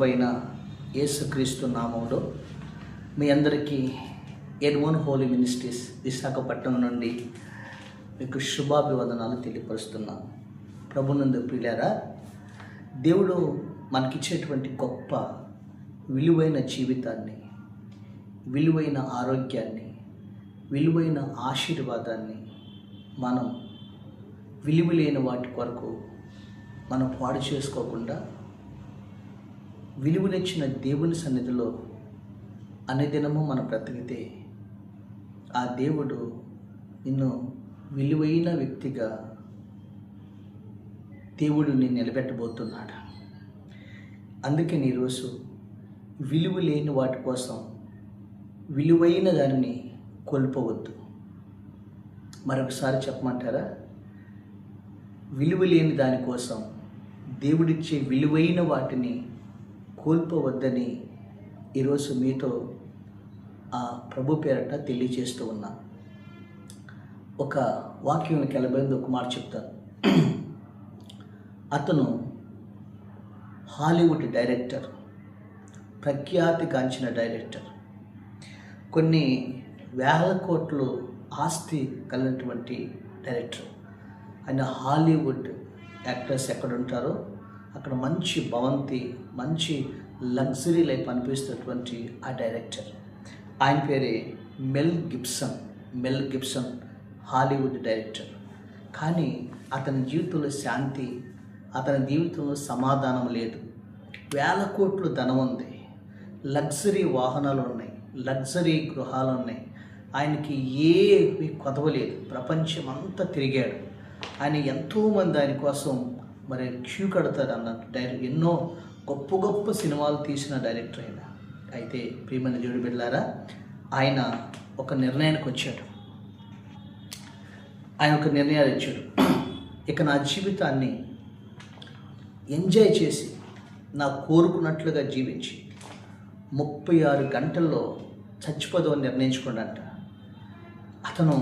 ప్రభువైన యేసుక్రీస్తు నామములో మీ అందరికీ ఎడ్మోన్ హోలీ మినిస్ట్రీస్ విశాఖపట్నం నుండి మీకు శుభాభివందనాలు తెలియపరుస్తున్నాను. ప్రభునందు ప్రియులారా, దేవుడు మనకిచ్చేటువంటి గొప్ప విలువైన జీవితాన్ని, విలువైన ఆరోగ్యాన్ని, విలువైన ఆశీర్వాదాన్ని మనం విలువలేని వాటి కొరకు మనం పాడు చేసుకోకుండా విలువనిచ్చిన దేవుని సన్నిధిలో అనుదినము మనం బ్రతికితే ఆ దేవుడు నిన్ను విలువైన వ్యక్తిగా దేవుడు నిన్ను నిలబెట్టబోతున్నాడు. అందుకే ఈరోజు విలువ లేని వాటి కోసం విలువైన దానిని కోల్పోవద్దు. మరొకసారి చెప్పమంటారా? విలువ లేని దానికోసం దేవుడిచ్చే విలువైన వాటిని కోల్పోవద్దని ఈరోజు మీతో ఆ ప్రభు పేరట తెలియజేస్తూ ఉన్నా. ఒక వాక్యం కెలబైంది, ఒక మాట చెప్తాను. అతను హాలీవుడ్ డైరెక్టర్, ప్రఖ్యాతిగాంచిన డైరెక్టర్, కొన్ని వేల కోట్లు ఆస్తి కలిగినటువంటి డైరెక్టర్. ఆయన హాలీవుడ్ యాక్టర్స్ ఎక్కడ ఉంటారో అక్కడ మంచి భవంతి, మంచి లగ్జరీ లైఫ్ అనిపిస్తున్నటువంటి ఆ డైరెక్టర్. ఆయన పేరే మెల్ గిబ్సన్ హాలీవుడ్ డైరెక్టర్. కానీ అతని జీవితంలో శాంతి, అతని జీవితంలో సమాధానం లేదు. వేల కోట్లు ధనం ఉంది, లగ్జరీ వాహనాలు ఉన్నాయి, లగ్జరీ గృహాలు ఉన్నాయి. ఆయనకి ఏమీ కొదవలేదు. ప్రపంచం అంతా తిరిగాడు. ఆయన ఎంతోమంది ఆయన కోసం మరి క్యూ కడతారు అన్నట్టు డైరెక్ట్ ఎన్నో గొప్ప గొప్ప సినిమాలు తీసిన డైరెక్టర్ ఆయన. అయితే ప్రియమైన దేవుని బిడ్డలారా, ఆయన ఒక నిర్ణయానికి వచ్చాడు. ఆయన ఒక నిర్ణయాలు ఇచ్చాడు. ఇక నా జీవితాన్ని ఎంజాయ్ చేసి నా కోరుకున్నట్లుగా జీవించి 36 గంటల్లో చచ్చిపోదామని నిర్ణయించుకోండంట. అతను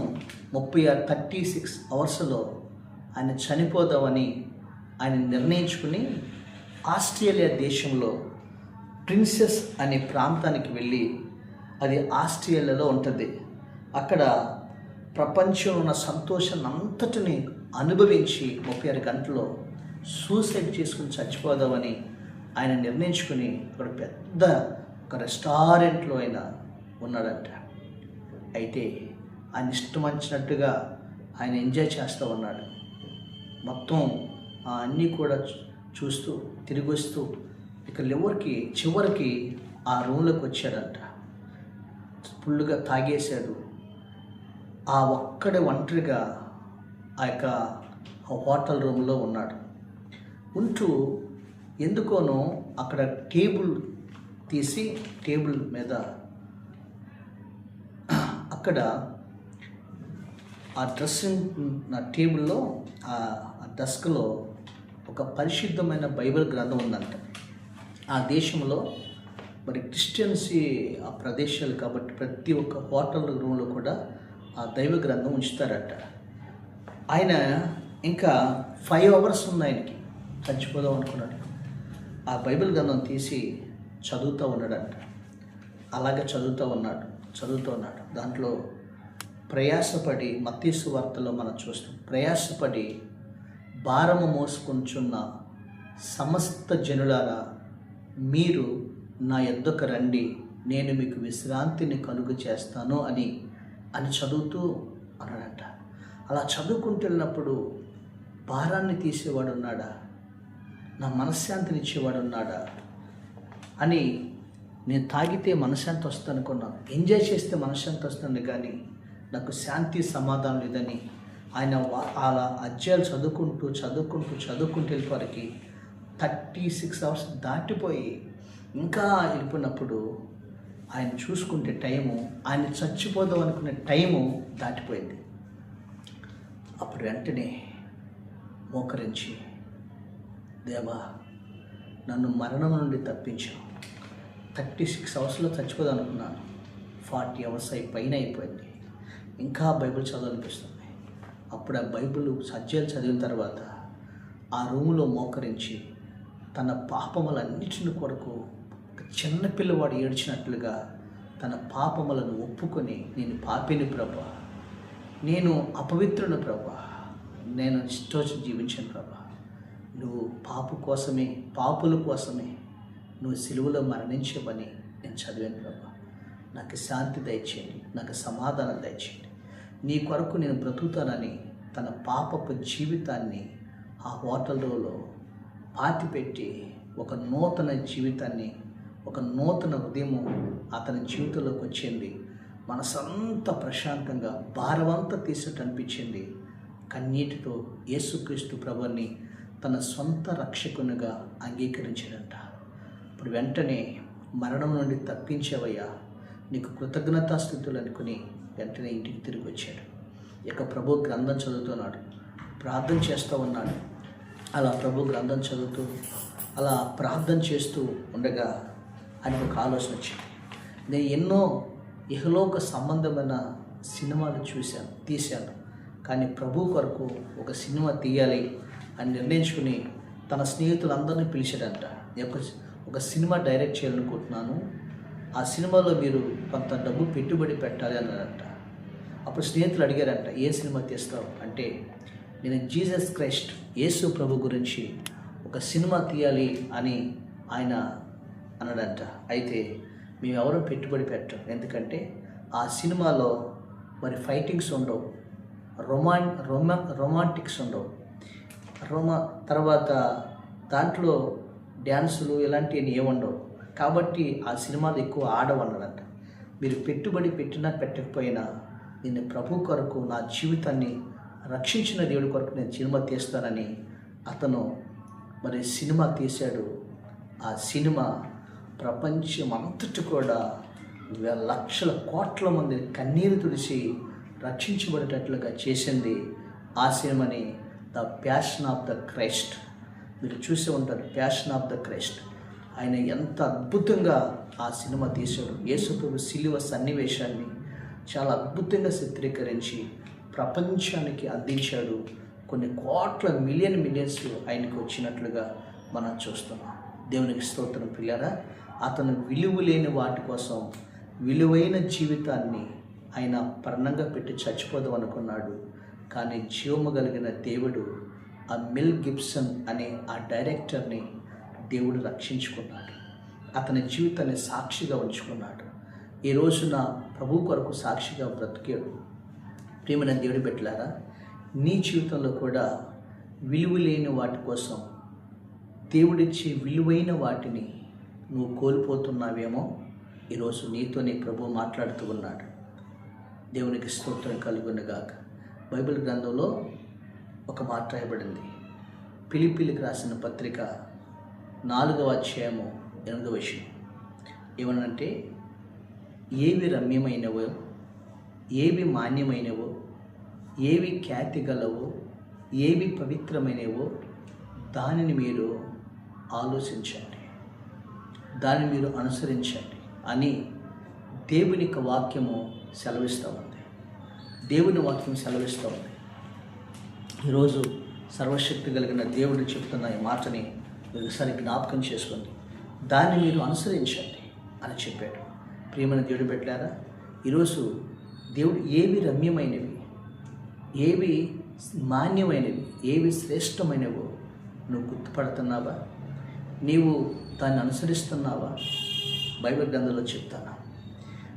36 అవర్స్లో ఆయన చనిపోదామని ఆయన నిర్ణయించుకుని ఆస్ట్రేలియా దేశంలో ప్రిన్సెస్ అనే ప్రాంతానికి వెళ్ళి, అది ఆస్ట్రేలియాలో ఉంటుంది, అక్కడ ప్రపంచంలో ఉన్న సంతోషాన్ని అంతటిని అనుభవించి 36 గంటల్లో సూసైడ్ చేసుకుని చచ్చిపోదామని ఆయన నిర్ణయించుకుని ఒక పెద్ద ఒక రెస్టారెంట్లో ఆయన ఉన్నాడంట. అయితే ఆయన ఇష్టం వచ్చినట్టుగా ఆయన ఎంజాయ్ చేస్తూ ఉన్నాడు. మొత్తం అన్నీ కూడా చూస్తూ తిరిగి వస్తూ ఇక చివరికి ఆ రూమ్లోకి వచ్చాడంట. ఫుల్గా తాగేశాడు. ఆ ఒక్కడే ఒంటరిగా ఆ యొక్క హోటల్ రూమ్లో ఉన్నాడు. ఉంటూ ఎందుకోనో అక్కడ టేబుల్ తీసి టేబుల్ మీద అక్కడ ఆ డ్రెస్సింగ్ టేబుల్లో ఆ డెస్క్లో ఒక పరిశుద్ధమైన బైబిల్ గ్రంథం ఉందంట. ఆ దేశంలో మరి క్రిస్టియన్సీ ఆ ప్రదేశాలు కాబట్టి ప్రతి ఒక్క హోటల్ రూమ్లో కూడా ఆ దైవ గ్రంథం ఉంచుతారట. ఆయన ఇంకా 5 అవర్స్ ఉంది ఆయనకి, చచ్చిపోదాం అనుకున్నాడు. ఆ బైబిల్ గ్రంథం తీసి చదువుతూ ఉన్నాడంట. అలాగే చదువుతూ ఉన్నాడు. దాంట్లో ప్రయాసపడి, మత్తయి సువార్తలో మనం చూస్తాం, ప్రయాసపడి భారము మోసుకొంచున్న సమస్త జనులారా మీరు నా యొద్దకు రండి, నేను మీకు విశ్రాంతిని కలుగు చేస్తాను అని చదువుతూ అన్నాడంట. అలా చదువుకుంటున్నప్పుడు భారాన్ని తీసేవాడు ఉన్నాడా, నా మనశ్శాంతిని ఇచ్చేవాడు ఉన్నాడా అని, నేను తాగితే మనశ్శాంతి వస్తుంది అనుకున్నాను, ఎంజాయ్ చేస్తే మనశ్శాంతి వస్తుంది, కానీ నాకు శాంతి సమాధానం లేదని ఆయన అలా అధ్యాయాలు చదువుకుంటూ వెళ్ళిపోరికి 36 అవర్స్ దాటిపోయి ఇంకా వెళ్ళిపోయినప్పుడు ఆయన చూసుకుంటే టైము, ఆయన చచ్చిపోదాం అనుకునే టైము దాటిపోయింది. అప్పుడు వెంటనే మోకరించి, దేవా నన్ను మరణం నుండి తప్పించావు. 36 అవర్స్లో చచ్చిపోదాం అనుకున్నాను, 40 అవర్స్ పైన అయిపోయింది. ఇంకా బైబిల్ చదవాలనిపిస్తుంది. అప్పుడు ఆ బైబిల్ సత్యాలు చదివిన తర్వాత ఆ రూములో మోకరించి తన పాపములన్నిటిని కొరకు ఒక చిన్న పిల్లవాడు ఏడ్చినట్లుగా తన పాపములను ఒప్పుకొని, నేను పాపిని ప్రభా, నేను అపవిత్రుని ప్రభా, నేను ఇష్టోచి జీవించాను ప్రభా, నువ్వు పాపుల కోసమే నువ్వు సిలువలో మరణించవని నేను చదివాను ప్రభా. నాకు శాంతి దయచేయండి, నాకు సమాధానం దయచేయండి, నీ కొరకు నేను బ్రతుకుతానని తన పాపపు జీవితాన్ని ఆ హోటల్లో పాతిపెట్టి ఒక నూతన జీవితాన్ని, ఒక నూతన హృదయము అతని జీవితంలోకి వచ్చింది. మనసంతా ప్రశాంతంగా భారమంతా తీసినట్టు అనిపించింది. కన్నీటితో యేసుక్రీస్తు ప్రభువుని తన సొంత రక్షకునిగా అంగీకరించాడంట. ఇప్పుడు వెంటనే మరణం నుండి తప్పించేవయ్యా, నీకు కృతజ్ఞతాస్థుతులు అనుకుని వెంటనే ఇంటికి తిరిగి వచ్చాడు. ఇక ప్రభు గ్రంథం చదువుతున్నాడు, ప్రార్థన చేస్తూ ఉన్నాడు. అలా ప్రభు గ్రంథం చదువుతూ అలా ప్రార్థన చేస్తూ ఉండగా ఆయనకు ఒక ఆలోచన వచ్చింది. నేను ఎన్నో ఇహలోక సంబంధమైన సినిమాలు తీశాను, కానీ ప్రభు కొరకు ఒక సినిమా తీయాలి అని నిర్ణయించుకుని తన స్నేహితులందరినీ పిలిచాడంట. ఒక సినిమా డైరెక్ట్ చేయాలనుకుంటున్నాను, ఆ సినిమాలో మీరు కొంత డబ్బు పెట్టుబడి పెట్టాలి అన్నారంట. అప్పుడు స్నేహితులు అడిగారంట, ఏ సినిమా తీస్తావు అంటే, నేను జీసస్ క్రైస్ట్ యేసు ప్రభు గురించి ఒక సినిమా తీయాలి అని ఆయన అన్నాడంట. అయితే మేము ఎవరో పెట్టుబడి పెట్టం, ఎందుకంటే ఆ సినిమాలో మరి ఫైటింగ్స్ ఉండవు, రొమాంటిక్స్ ఉండవు, తర్వాత దాంట్లో డ్యాన్సులు ఇలాంటివి ఏముండవు, కాబట్టి ఆ సినిమాలు ఎక్కువ ఆడవన్నాడంట. మీరు పెట్టుబడి పెట్టినా పెట్టకపోయినా నేను ప్రభు కొరకు, నా జీవితాన్ని రక్షించిన దేవుడి కొరకు నేను సినిమా తీస్తానని అతను మరి సినిమా తీశాడు. ఆ సినిమా ప్రపంచం అంతటి కూడా లక్షల కోట్ల మంది కన్నీరు తుడిచి రక్షించబడేటట్లుగా చేసింది ఆ సినిమాని the passion of the Christ. మీరు చూసే ఉంటారు ప్యాషన్ ఆఫ్ ద క్రైస్ట్. ఆయన ఎంత అద్భుతంగా ఆ సినిమా తీశాడు. యేసుప్రభు సిలువ సన్నివేశాన్ని చాలా అద్భుతంగా చిత్రీకరించి ప్రపంచానికి అందించాడు. కొన్ని కోట్ల మిలియన్స్ ఆయనకు వచ్చినట్లుగా మనం చూస్తున్నాం. దేవునికి స్తోత్రం పిల్లరా. అతను విలువ లేని వాటి కోసం విలువైన జీవితాన్ని ఆయన పరణంగా పెట్టి చచ్చిపోదాం అనుకున్నాడు. కానీ జీవము కలిగిన దేవుడు ఆ మెల్ గిబ్సన్ అనే ఆ డైరెక్టర్ని దేవుడు రక్షించుకున్నాడు. అతని జీవితాన్ని సాక్షిగా ఉంచుకున్నాడు. ఈ రోజున ప్రభు కొరకు సాక్షిగా బ్రతికాడు. ప్రియమైన దేవుడి బిడ్డలారా, నీ జీవితంలో కూడా విలువ లేని వాటి కోసం దేవుడిచ్చే విలువైన వాటిని నువ్వు కోల్పోతున్నావేమో. ఈరోజు నీతోనే ప్రభు మాట్లాడుతూ ఉన్నాడు. దేవునికి స్తోత్రం కలుగునుగాక. బైబిల్ గ్రంథంలో ఒక మాట రాయబడింది. ఫిలిప్పీలకు రాసిన పత్రిక 4వ అధ్యాయము 8వ వచనం ఏమనంటే, ఏవి రమ్యమైనవో, ఏవి మాన్యమైనవో, ఏవి ఖ్యాతి గలవో, ఏవి పవిత్రమైనవో దానిని మీరు ఆలోచించండి, దాన్ని మీరు అనుసరించండి అని దేవుని యొక్క వాక్యము సెలవిస్తూ ఉంది. దేవుని వాక్యం సెలవిస్తూ ఉంది. ఈరోజు సర్వశక్తి కలిగిన దేవుడు చెప్తున్న ఈ మాటని మీరు ఒకసారి జ్ఞాపకం చేసుకోండి. దాన్ని మీరు అనుసరించండి అని చెప్పాడు. ప్రియమైన దేవుడు పెట్టారా, ఈరోజు దేవుడు ఏవి రమ్యమైనవి, ఏవి మాన్యమైనవి, ఏవి శ్రేష్టమైనవో నువ్వు గుర్తుపడుతున్నావా? నీవు దాన్ని అనుసరిస్తున్నావా? బైబిల్ గ్రంథంలో చెప్తాను.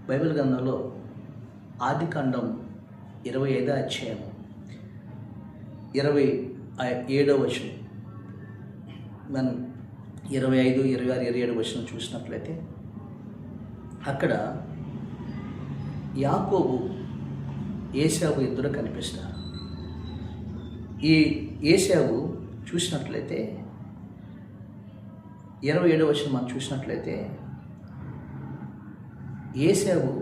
బైబిల్ గ్రంథంలో ఆదికాండం 25వ అధ్యాయం 27వ వచనం, మనం 25, 26, 27 వచనం చూసినట్లయితే అక్కడ యాకోబు ఏశావు ఇద్దరు కనిపిస్తారు. ఈ ఏశావు చూసినట్లయితే 27వ వచనం మనం చూసినట్లయితే ఏశావు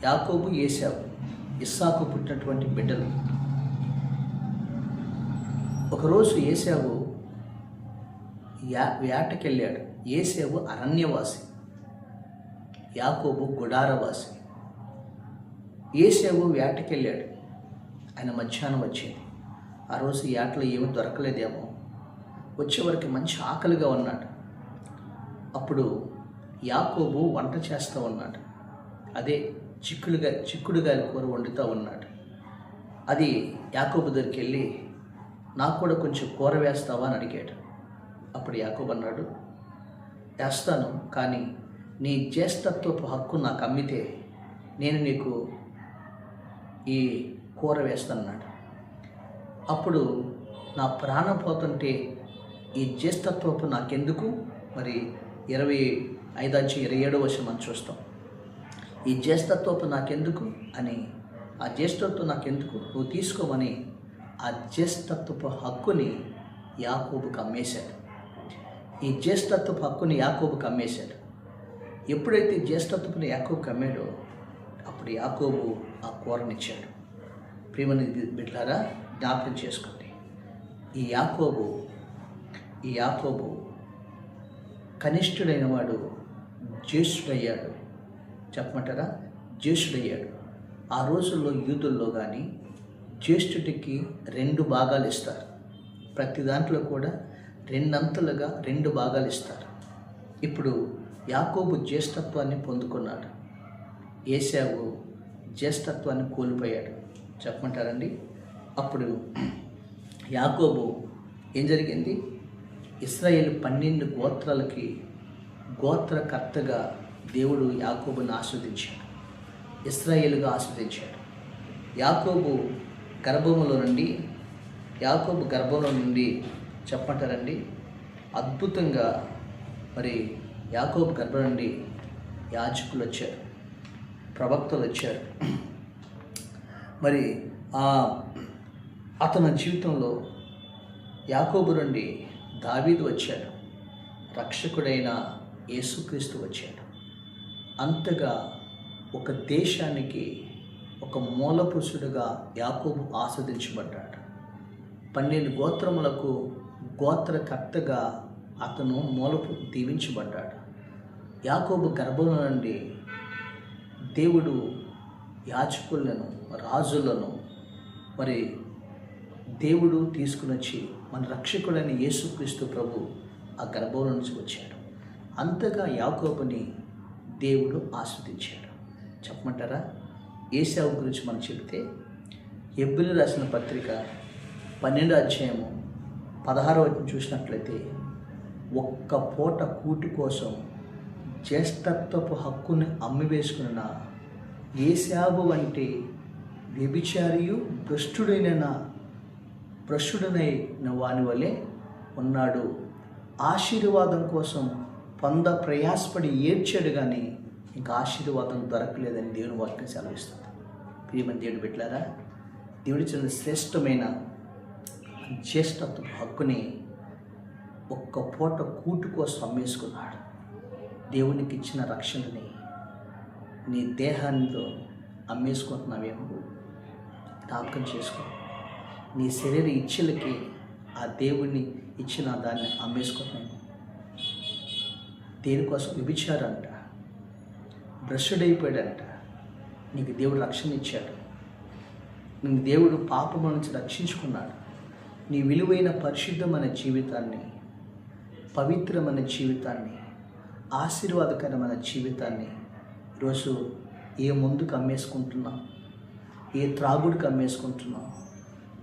యాకోబు ఏశావు ఇస్సాకు పుట్టినటువంటి బిడ్డలు. ఒకరోజు ఏశావు వేటకెళ్ళాడు. ఏశావు అరణ్యవాసి, యాకోబు గుడారవాసి. ఏశావు వేటకెళ్ళాడు. ఆయన మధ్యాహ్నం వచ్చింది. ఆ రోజు ఈ ఆటలో ఏమీ దొరకలేదేమో, వచ్చేవరకు మంచి ఆకలిగా ఉన్నాడు. అప్పుడు యాకోబు వంట చేస్తూ ఉన్నాడు. అదే చిక్కుడుగాయల కూర వండుతూ ఉన్నాడు. అది యాకోబు దగ్గరికి వెళ్ళి, నాకు కూడా కొంచెం కూర వేస్తావా అని అడిగాడు. అప్పుడు యాకోబు అన్నాడు, వేస్తాను, కానీ నీ జ్యేష్ఠత్వపు హక్కు నాకు అమ్మితే నేను నీకు ఈ కూర వేస్తానన్నాడు. అప్పుడు నా ప్రాణం పోతుంటే ఈ జ్యేష్ఠత్వపు నాకెందుకు? మరి 25-27 మనం చూస్తాం. ఈ జ్యేష్ఠత్వపు నాకెందుకు అని, ఆ జ్యేష్ఠత్వం నాకెందుకు, నువ్వు తీసుకోమని ఆ జ్యేష్ఠత్వపు హక్కుని యాకోబుకు అమ్మేశాడు. ఈ జ్యేష్ఠత్వపు హక్కుని యాకోబుకు అమ్మేశాడు. ఎప్పుడైతే జ్యేష్ఠత్వపుని యాకోబుకు అమ్మాడో అప్పుడు యాకోబు ఆ కూరనిచ్చాడు. ప్రియమైన బిడ్డలారా, జ్ఞాపకం చేసుకోండి. ఈ యాకోబు కనిష్ఠుడైన వాడు జ్యేష్ఠుడయ్యాడు. చెప్పమంటారా? జ్యేష్ఠుడయ్యాడు. ఆ రోజుల్లో యూదుల్లో కానీ జ్యేష్ఠుడికి 2 భాగాలు ఇస్తారు. ప్రతి దాంట్లో కూడా 2 అంతలుగా 2 భాగాలు ఇస్తారు. ఇప్పుడు యాకోబు జ్యేష్ఠత్వాన్ని పొందుకున్నాడు, ఏశావు జ్యేష్ఠత్వాన్ని కోల్పోయాడు. చెప్పమంటారండి? అప్పుడు యాకోబు ఏం జరిగింది? ఇశ్రాయేలు 12 గోత్రాలకి గోత్రకర్తగా దేవుడు యాకోబుని ఆస్వాదించాడు, ఇశ్రాయేలుగా ఆస్వాదించాడు. యాకోబు గర్భంలో నుండి చెప్పమంటారండి, అద్భుతంగా మరి యాకోబు గర్భం నుండి యాజకులు వచ్చారు, ప్రవక్తలు వచ్చారు. మరి అతని జీవితంలో యాకోబు నుండి దావీదు వచ్చాడు, రక్షకుడైన యేసుక్రీస్తు వచ్చాడు. అంతగా ఒక దేశానికి ఒక మూలపురుషుడుగా యాకోబు ఆస్వాదించబడ్డాడు. 12 గోత్రములకు గోత్రకర్తగా అతను దీవించబడ్డాడు. యాకోబు గర్భంలో నుండి దేవుడు యాజకులను, రాజులను మరి దేవుడు తీసుకుని వచ్చి మన రక్షకుడైన యేసుక్రీస్తు ప్రభు ఆ గర్భంలో నుంచి వచ్చాడు. అంతగా యాకోబుని దేవుడు ఆస్వాదించాడు. చెప్పమంటారా? ఏశావు గురించి మనం చెబితే హెబ్రీయులకు రాసిన పత్రిక 12 చూసినట్లయితే, ఒక్క పూట కూటి కోసం జ్యేష్ఠత్వపు హక్కుని అమ్మివేసుకున్న ఏశావు వంటి వ్యభిచారియు భ్రష్టుడైన వాని వలె ఉన్నాడు. ఆశీర్వాదం కోసం ప్రయాసపడి ఏడ్చాడు, కానీ ఇంకా ఆశీర్వాదం దొరకలేదని దేవుని వాక్యం సెలవిస్తుంది. ప్రియమైన దేవుడు బిడ్డలారా, దేవుడిచ్చిన శ్రేష్టమైన జ్యేష్ఠత్వ హక్కుని ఒక్క పూట కూటు కోసం అమ్మేసుకున్నాడు. దేవునికి ఇచ్చిన రక్షణని నీ దేహాన్ని అమ్మేసుకుంటున్నావేమో జ్ఞాపకం చేసుకో. నీ శరీర ఇచ్చలకి ఆ దేవుణ్ణి ఇచ్చిన దాన్ని అమ్మేసుకుంటున్నాను. దేనికోసం? వ్యభిచారంట, భ్రష్టుడైపోయాడంట. నీకు దేవుడు రక్షణ ఇచ్చాడు, నేను దేవుడు పాపం నుంచి రక్షించుకున్నాడు. నీ విలువైన పరిశుద్ధమైన జీవితాన్ని, పవిత్రమైన జీవితాన్ని, ఆశీర్వాదకరమైన జీవితాన్ని ఈరోజు ఏ ముందుకు అమ్మేసుకుంటున్నాం? ఏ త్రాగుడికి అమ్మేసుకుంటున్నాం?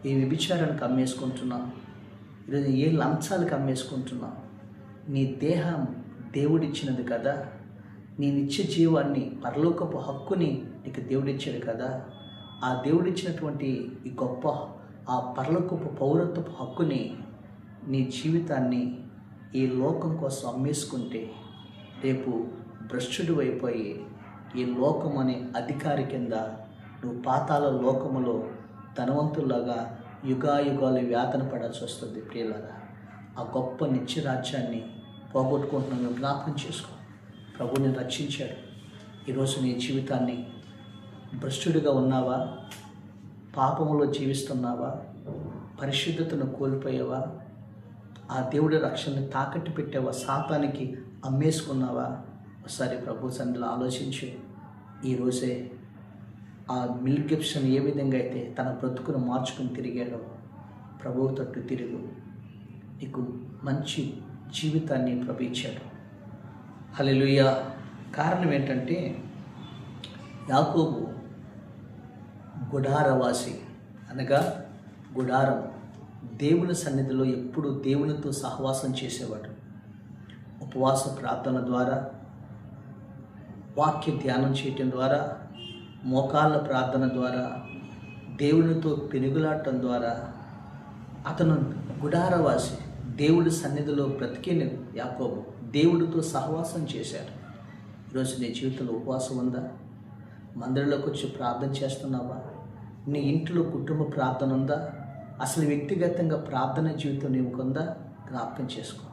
ఏ వ్యభిచారానికి అమ్మేసుకుంటున్నాం? ఈరోజు ఏ లంచాలకు అమ్మేసుకుంటున్నాం? నీ దేహం దేవుడిచ్చినది కదా, నీ నిత్య జీవాన్ని, పరలోకపు హక్కుని నీకు దేవుడిచ్చాడు కదా. ఆ దేవుడిచ్చినటువంటి ఈ గొప్ప ఆ పరలోకపు పౌరత్వపు హక్కుని, నీ జీవితాన్ని ఈ లోకం కోసం అమ్మేసుకుంటే రేపు భ్రష్టుడు అయిపోయి ఈ లోకం అనే అధికారి కింద నువ్వు పాతాళ లోకములో ధనవంతుల్లాగా యుగాయుగాలు వేతన పడాల్సి వస్తుంది. ప్రియులారా, ఆ గొప్ప నిత్యరాజ్యాన్ని పోగొట్టుకుంటున్నాను. జ్ఞాపకం చేసుకో. ప్రభువుని రక్షించాడు. ఈరోజు నీ జీవితాన్ని భ్రష్టుడిగా ఉన్నావా? పాపములో జీవిస్తున్నావా? పరిశుద్ధతను కోల్పోయావా? ఆ దేవుడి రక్షణని తాకట్టు పెట్టావా? సాతానికి అమ్మేసుకున్నావా? ఒకసారి ప్రభు సన్నిధిలో ఆలోచించు. ఈరోజే ఆ మెల్ గిబ్సన్ ఏ విధంగా అయితే తన బ్రతుకును మార్చుకుని తిరిగాడో, ప్రభువు తట్టు తిరుగు, నీకు మంచి జీవితాన్ని ప్రభు ఇచ్చాడు. హల్లెలూయా. కారణం ఏంటంటే యాకోబు గుడారవాసి, అనగా గుడారం, దేవుని సన్నిధిలో ఎప్పుడు దేవునితో సహవాసం చేసేవాడు. ఉపవాస ప్రార్థన ద్వారా, వాక్య ధ్యానం చేయటం ద్వారా, మోకాళ్ళ ప్రార్థన ద్వారా, దేవునితో పెనుగులాడటం ద్వారా అతను గుడారవాసి, దేవుడి సన్నిధిలో బ్రతికిన యాకోబు దేవుడితో సహవాసం చేశాడు. ఈరోజు నీ జీవితంలో ఉపవాసం ఉందా? మందిరంలోకి వచ్చి ప్రార్థన చేస్తున్నావా? నీ ఇంట్లో కుటుంబ ప్రార్థన ఉందా? అసలు వ్యక్తిగతంగా ప్రార్థన జీవితం నీకు ఉందా? జ్ఞాపకం చేసుకో.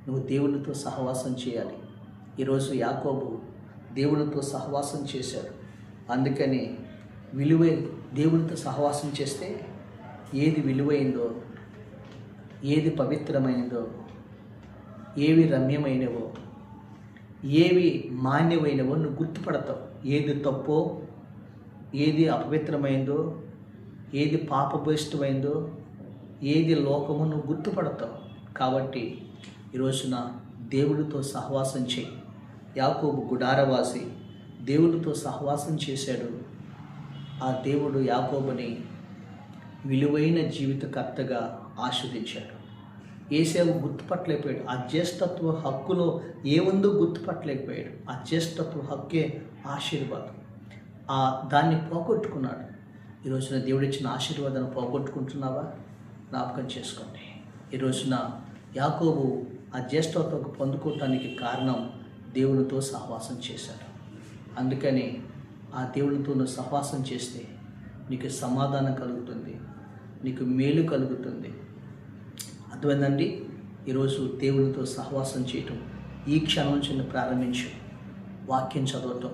నువ్వు దేవునితో సహవాసం చేయాలి. ఈరోజు యాకోబు దేవునితో సహవాసం చేశాడు. అందుకని దేవునితో సహవాసం చేస్తే ఏది విలువైందో, ఏది పవిత్రమైనదో, ఏవి రమ్యమైనవో, ఏవి మాన్యమైనవో నువ్వు గుర్తుపడతావు. ఏది తప్పో, ఏది అపవిత్రమైందో, ఏది పాపభూయిష్టమైందో, ఏది లోకమో నువ్వు గుర్తుపడతావు. కాబట్టి ఈరోజున దేవుడితో సహవాసం చేయి. యాకోబు గుడారవాసి దేవుడితో సహవాసం చేశాడు. ఆ దేవుడు యాకోబుని విలువైన జీవితకర్తగా ఆశీర్వదించాడు. ఏసేవు గుర్తుపట్టలేకపోయాడు. ఆ జ్యేష్ఠత్వ హక్కులో ఏముందో గుర్తుపట్టలేకపోయాడు. ఆ జ్యేష్ఠత్వ హక్కే ఆశీర్వాదం. దాన్ని పోగొట్టుకున్నాడు. ఈరోజున దేవుడిచ్చిన ఆశీర్వాదాన్ని పోగొట్టుకుంటున్నావా? జ్ఞాపకం చేసుకోండి. ఈరోజున యాకోబు ఆ జ్యేష్ఠత్వం పొందుకోవటానికి కారణం దేవునితో సహవాసం చేశాడు. అందుకని ఆ దేవునితో నువ్వు సహవాసం చేస్తే నీకు సమాధానం కలుగుతుంది, నీకు మేలు కలుగుతుంది. అర్థమైందండి? ఈరోజు దేవునితో సహవాసం చేయటం ఈ క్షణం నుంచి ప్రారంభించు. వాక్యం చదవటం,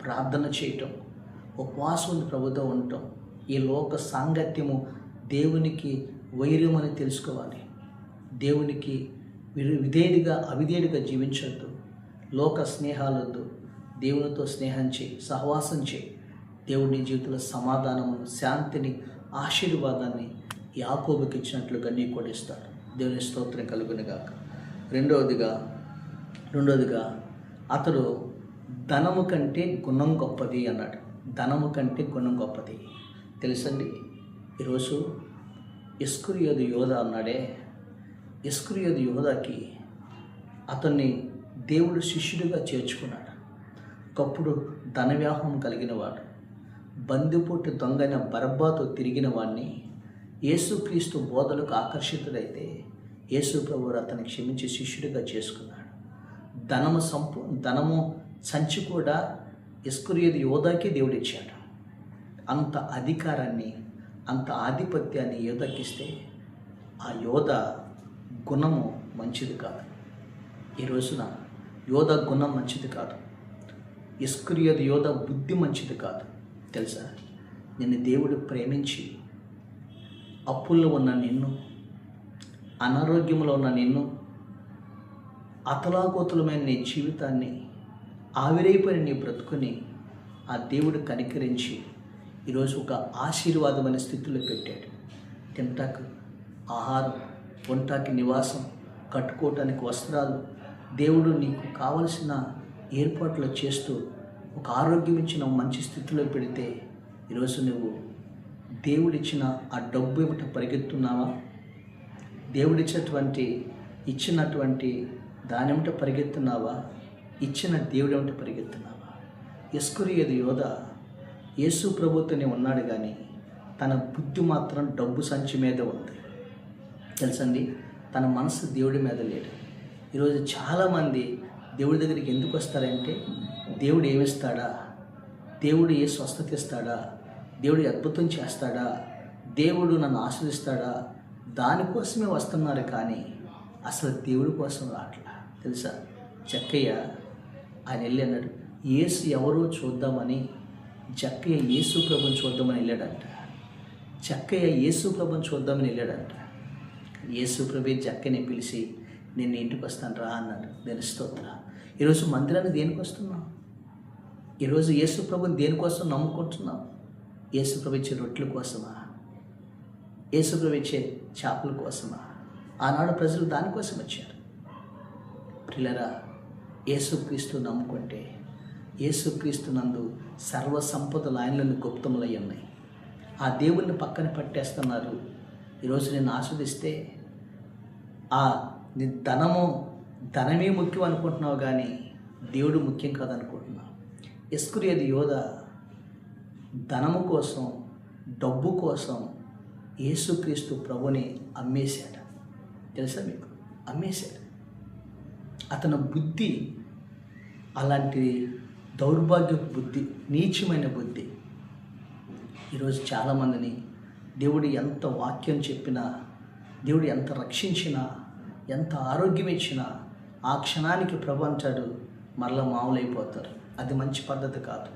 ప్రార్థన చేయటం, ఉపవాసం ప్రభుతో ఉండటం. ఈ లోక సాంగత్యము దేవునికి వైర్యమని తెలుసుకోవాలి. దేవునికి అవిధేయుడిగా జీవించొద్దు. లోక స్నేహాలొద్దు. దేవునితో స్నేహం చేయి, సహవాసం చేయి. దేవుని జీవితంలో సమాధానమును, శాంతిని, ఆశీర్వాదాన్ని యాకోబుకి ఇచ్చినట్లుగా నీ కూడా ఇస్తాడు. దేవుని స్తోత్రం కలుగునుగాక. రెండవదిగా అతడు ధనము కంటే గుణం గొప్పది అన్నాడు. ధనము కంటే గుణం గొప్పది. తెలుసండి, ఈరోజు ఇస్కరియోతు యోధ అన్నాడే, ఇస్కరియోతు యోధకి అతన్ని దేవుడు శిష్యుడిగా చేర్చుకున్నాడు. ఒకప్పుడు ధనవ్యాహం కలిగిన వాడు, బందిపోటు దొంగైన బరబ్బాతో తిరిగిన వాడిని యేసుక్రీస్తు బోధలకు ఆకర్షితుడైతే యేసు ప్రభువు అతన్ని క్షమించి శిష్యుడిగా చేసుకున్నాడు. ధనము సంచి కూడా ఇస్కరియోతు యోధాకి దేవుడు ఇచ్చాడు. అంత అధికారాన్ని, అంత ఆధిపత్యాన్ని యోధాకిస్తే ఆ యోధ గుణము మంచిది కాదు. ఈ రోజున యోధ గుణం మంచిది కాదు. ఇస్కరియోతు యోధ బుద్ధి మంచిది కాదు. తెలుసా, నిన్ను దేవుడు ప్రేమించి అప్పుల్లో ఉన్న నిన్ను, అనారోగ్యంలో ఉన్న నిన్ను, అతలాకుతలమైన నీ జీవితాన్ని, ఆవిరైపోయిన నీ బ్రతుకుని ఆ దేవుడు కనికరించి ఈరోజు ఒక ఆశీర్వాదమైన స్థితిలో పెట్టాడు. తింటాకు ఆహారం, వంటాకి నివాసం, కట్టుకోవటానికి వస్త్రాలు, దేవుడు నీకు కావలసిన ఏర్పాట్లు చేస్తూ ఒక ఆరోగ్యం ఇచ్చిన మంచి స్థితిలో పెడితే ఈరోజు నువ్వు దేవుడిచ్చిన ఆ డబ్బు ఏమిటో పరిగెత్తున్నావా? ఇచ్చినటువంటి దాని ఏమిటో పరిగెత్తున్నావా? ఇచ్చిన దేవుడు ఏమిటో పరిగెత్తున్నావా? ఇస్కరియోతు యోధ యేసు ప్రభుతోనే ఉన్నాడు, కానీ తన బుద్ధి మాత్రం డబ్బు సంచి మీద ఉంది. తెలుసండి, తన మనసు దేవుడి మీద లేడు. ఈరోజు చాలామంది దేవుడి దగ్గరికి ఎందుకు వస్తారంటే, దేవుడు ఏమిస్తాడా, దేవుడు ఏ స్వస్థత ఇస్తాడా, దేవుడు అద్భుతం చేస్తాడా, దేవుడు నన్ను ఆశ్రయిస్తాడా, దానికోసమే వస్తున్నారు. కానీ అసలు దేవుడి కోసం రావట్లా. తెలుసా, జక్కయ్య ఆయన వెళ్ళి అన్నాడు, యేసు ఎవరో చూద్దామని జక్కయ్య యేసు ప్రభుని చూద్దామని వెళ్ళాడంట. యేసు ప్రభు జక్కని పిలిచి, నేను ఇంటికి వస్తాను రా అన్నాడు. నేను స్తోత్ర. ఈరోజు మందిరాన్ని దేనికి వస్తున్నాం? ఈరోజు యేసు ప్రభుని దేనికోసం నమ్ముకుంటున్నాం? యేసు ప్రభు ఇచ్చే రొట్టెల కోసమా? యేసుప్రభు ఇచ్చే చేపల కోసమా? ఆనాడు ప్రజలు దానికోసం వచ్చారు. ప్రియులారా, యేసుక్రీస్తు నమ్ముకుంటే యేసుక్రీస్తు నందు సర్వ సంపదలు ఆయనలోని గుప్తములై ఉన్నాయి. ఆ దేవుణ్ణి పక్కన పట్టేస్తున్నారు. ఈరోజు నేను ఆస్వాదిస్తే నీ ధనమే ముఖ్యం అనుకుంటున్నావు, కానీ దేవుడు ముఖ్యం కాదనుకుంటున్నావు. ఇస్కరియోతు యోధ ధనము కోసం, డబ్బు కోసం యేసుక్రీస్తు ప్రభుని అమ్మేశాడు. తెలుసా మీకు? అమ్మేశాడు. అతని బుద్ధి అలాంటి దౌర్భాగ్యపు బుద్ధి, నీచమైన బుద్ధి. ఈరోజు చాలామందిని దేవుడు ఎంత వాక్యం చెప్పినా, దేవుడు ఎంత రక్షించినా, ఎంత ఆరోగ్యం ఇచ్చినా ఆ క్షణానికి ప్రభు అంటాడు, మరలా మామూలైపోతారు. అది మంచి పద్ధతి కాదు.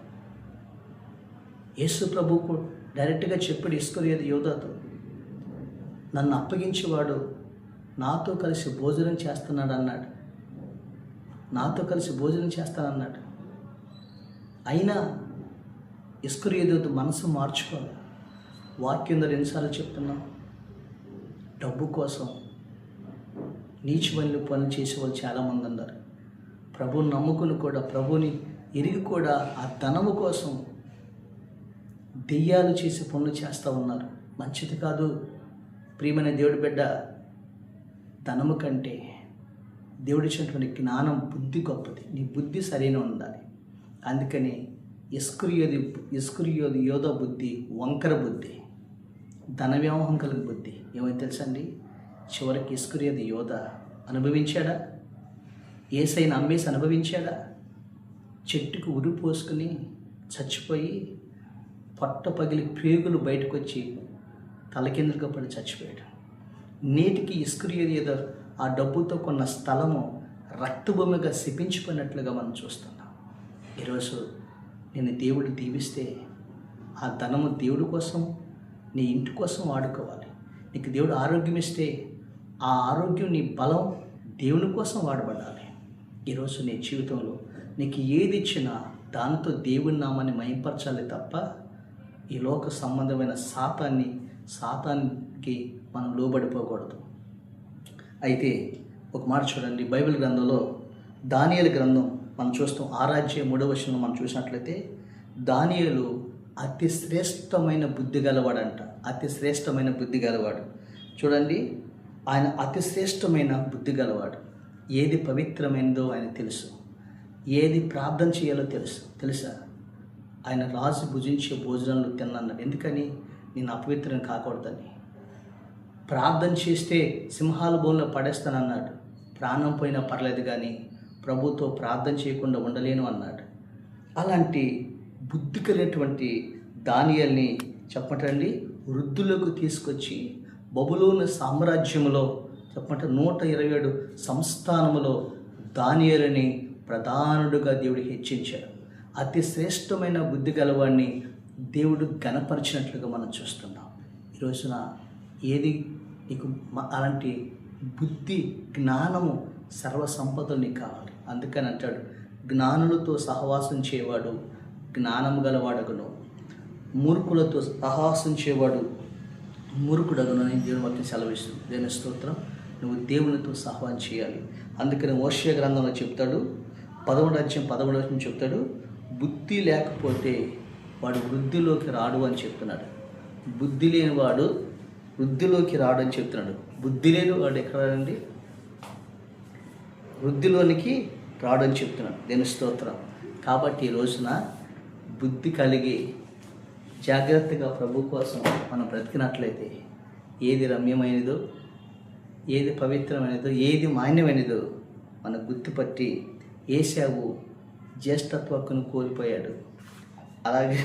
యేసు ప్రభువుకు డైరెక్ట్గా చెప్పాడు ఇస్కరియోతు యోధాతో, నన్ను అప్పగించేవాడు నాతో కలిసి భోజనం చేస్తున్నాడు అన్నాడు. నాతో కలిసి భోజనం చేస్తానన్నాడు. అయినా ఇస్కరియోతు మనసు మార్చుకోవాలి. వాక్యం ఎన్నిసార్లు చెప్తున్నాం? డబ్బు కోసం నీచమైన పనులు చేసేవాళ్ళు చాలామంది ఉన్నారు. ప్రభువుని నమ్ముకుని కూడా, ప్రభుని ఎరిగి కూడా ఆ ధనము కోసం దెయ్యాలు చేసే పనులు చేస్తూ ఉన్నారు. మంచిది కాదు. ప్రియమైన దేవుడి బిడ్డ, ధనము కంటే దేవుడిచ్చినటువంటి జ్ఞానం, బుద్ధి గొప్పది. నీ బుద్ధి సరైన ఉండాలి. అందుకని ఇస్కరియోతు యోధ బుద్ధి వంకర బుద్ధి, ధన వ్యామోహం కలిగిన బుద్ధి. ఏమైతే తెలుసండి, చివరికి ఇస్కరియోతు యోధ అనుభవించాడా? యేసయ్యను అమ్మేసి అనుభవించాడా? చెట్టుకు ఉరి పోసుకుని చచ్చిపోయి పొట్ట పగిలి పేగులు బయటకు వచ్చి తలకిందులుగా పడి చచ్చిపోయాడు. నేటికి ఇస్కరియోతు ఆ డబ్బుతో కొన్న స్థలము రక్తభూమిగా శపించిపోయినట్లుగా మనం చూస్తున్నాం. ఈరోజు నేను దేవుడు దీవిస్తే ఆ ధనము దేవుడి కోసం, నీ ఇంటి కోసం వాడుకోవాలి. నీకు దేవుడు ఆరోగ్యం ఇస్తే ఆ ఆరోగ్యం, నీ బలం దేవుని కోసం వాడబడాలి. ఈరోజు నీ జీవితంలో నీకు ఏది ఇచ్చినా దానితో దేవుని నామాన్ని మహింపరచాలి తప్ప ఈ లోక సంబంధమైన సాతానికి మనం లోబడిపోకూడదు. అయితే ఒక మాట చూడండి, బైబిల్ గ్రంథంలో దానియేలు గ్రంథం మనం చూస్తాం. 6:3 మనం చూసినట్లయితే, దానియేలు అతి శ్రేష్టమైన బుద్ధి గలవాడంట. అతి శ్రేష్టమైన బుద్ధి గలవాడు. చూడండి, ఆయన అతి శ్రేష్టమైన బుద్ధి గలవాడు. ఏది పవిత్రమైనదో ఆయన తెలుసు, ఏది ప్రార్థన చేయాలో తెలుసా? ఆయన రాజు భుజించే భోజనాలు తిన్నాడు. ఎందుకని? నేను అపవిత్రం కాకూడదని. ప్రార్థన చేస్తే సింహాల బోన్లో పడేస్తానన్నాడు. ప్రాణం పోయినా పర్లేదు, కానీ ప్రభుతో ప్రార్థన చేయకుండా ఉండలేను అన్నాడు. అలాంటి బుద్ధి కలిగినటువంటి దానియేలుని చెప్పండి వృద్ధులకు తీసుకొచ్చి బబులోను సామ్రాజ్యంలో 127 సంస్థానములో దానియేలుని ప్రధానుడుగా దేవుడు హెచ్చించాడు. అతి శ్రేష్టమైన బుద్ధి గలవాడిని దేవుడు ఘనపరిచినట్లుగా మనం చూస్తున్నాం. ఈ రోజున ఏది నీకు అలాంటి బుద్ధి, జ్ఞానము, సర్వసంపదలు నీకు కావాలి. అందుకని అంటాడు, జ్ఞానులతో సహవాసం చేయవాడు జ్ఞానము గలవాడగును, మూర్ఖులతో సహవాసం చేయవాడు మూర్ఖుడగును అని దేవుని వాక్యం సెలవిస్తుంది. దేవుని స్తోత్రం. నువ్వు దేవునితో సహవాసం చేయాలి. అందుకని హోషేయ గ్రంథంలో చెప్తాడు, 11:11 చెప్తాడు, బుద్ధి లేకపోతే వాడు వృద్ధిలోకి రాడు అని చెప్తున్నాడు. బుద్ధి లేనివాడు వృద్ధిలోకి రాడు అని చెప్తున్నాడు. బుద్ధి లేని వాడు ఎక్కడ రండి? వృద్ధిలోనికి రాడు అని చెప్తున్నాడు. దేవుని స్తోత్రం. కాబట్టి ఈ రోజున బుద్ధి కలిగి జాగ్రత్తగా ప్రభు కోసం మనం బ్రతికినట్లయితే ఏది రమ్యమైనదో, ఏది పవిత్రమైనదో, ఏది మాన్యమైనదో మన గుర్తుపట్టి ఏశావు జ్యేష్ఠత్వ హక్కును కోల్పోయాడు. అలాగే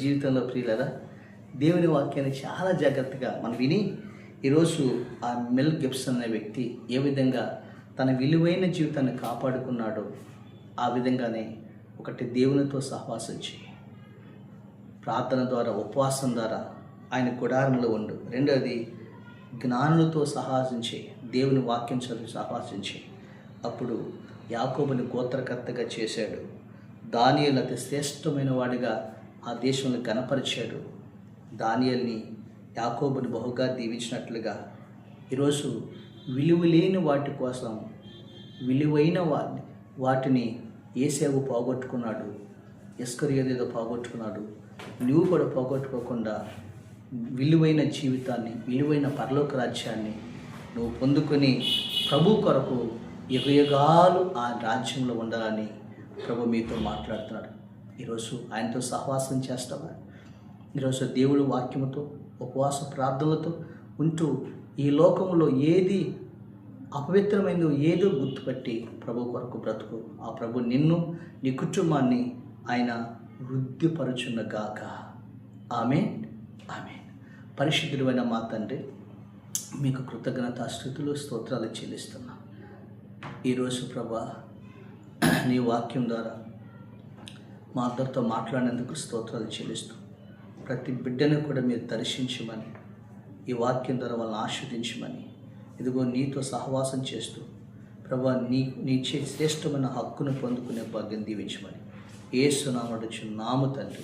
జీవితంలో ప్రియులారా, దేవుని వాక్యాన్ని చాలా జాగ్రత్తగా మనం విని ఈరోజు ఆ మెల్ గిబ్సన్ అనే వ్యక్తి ఏ విధంగా తన విలువైన జీవితాన్ని కాపాడుకున్నాడో ఆ విధంగానే ఒకటి దేవునితో సహవాసం చేయి, ప్రార్థన ద్వారా, ఉపవాసం ద్వారా ఆయన గుడారంలో ఉండు. రెండవది జ్ఞానులతో సహవాసం చేయి, దేవుని వాక్యం చదివి సహవాసం చేయి. అప్పుడు యాకోబుని గోత్రకర్తగా చేశాడు. దానియేలు అతి శ్రేష్టమైన వాడిగా ఆ దేశంలో గణపరిచాడు. దానియేలుని యాకోబుని బహుగా దీవించినట్లుగా ఈరోజు విలువలేని వాటి కోసం విలువైన వాటిని యేసేపు పోగొట్టుకున్నాడు, ఇస్కరియోతు ఏదో పోగొట్టుకున్నాడు. నువ్వు కూడా పోగొట్టుకోకుండా విలువైన జీవితాన్ని, విలువైన పరలోక రాజ్యాన్ని నువ్వు పొందుకొని ప్రభు కొరకు యుగయుగాలు ఆ రాజ్యంలో ఉండాలని ప్రభు మీతో మాట్లాడుతున్నాడు. ఈరోజు ఆయనతో సహవాసం చేస్తావా? ఈరోజు దేవుడు వాక్యముతో, ఉపవాస ప్రార్థనలతో ఉంటూ ఈ లోకంలో ఏది అపవిత్రమైందో ఏదో గుర్తుపట్టి ప్రభు కొరకు బ్రతుకు. ఆ ప్రభు నిన్ను, నీ కుటుంబాన్ని ఆయన వృద్ధిపరచునగాక. ఆమేన్, ఆమేన్. పరిశుద్ధుడైన మా తండ్రి, మీకు కృతజ్ఞత స్తుతులు స్తోత్రాలు చెల్లిస్తున్నా. ఈరోజు ప్రభా నీ వాక్యం ద్వారా మా అందరితో మాట్లాడినందుకు స్తోత్రాలు చెల్లిస్తూ, ప్రతి బిడ్డను కూడా మీరు దర్శించమని, ఈ వాక్యం ద్వారా వాళ్ళని ఆస్వాదించమని, ఇదిగో నీతో సహవాసం చేస్తూ ప్రభా నీ శ్రేష్టమైన హక్కును పొందుకునే భాగ్యం దీవించమని యేసు నామమున తండ్రి,